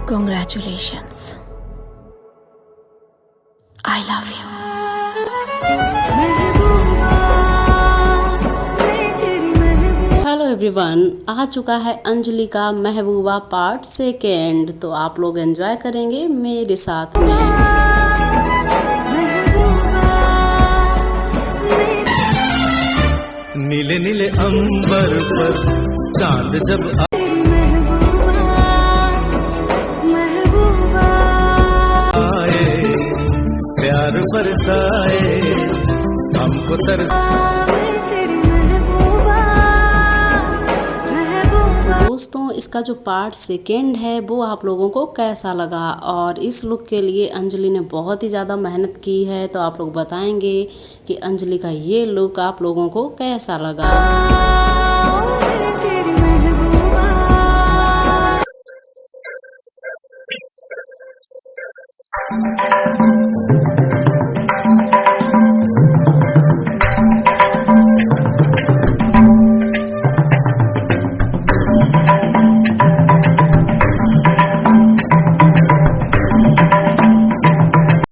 Congratulations. I love you. Hello everyone, आ चुका है अंजलि का महबूबा पार्ट सेकेंड। तो आप लोग एंजॉय करेंगे मेरे साथ में। नीले नीले अंबर पर चांद जब आए, प्यार बरसाए हमको दोस्तों, इसका जो पार्ट सेकेंड है वो आप लोगों को कैसा लगा, और इस लुक के लिए अंजलि ने बहुत ही ज़्यादा मेहनत की है। तो आप लोग बताएंगे कि अंजलि का ये लुक आप लोगों को कैसा लगा।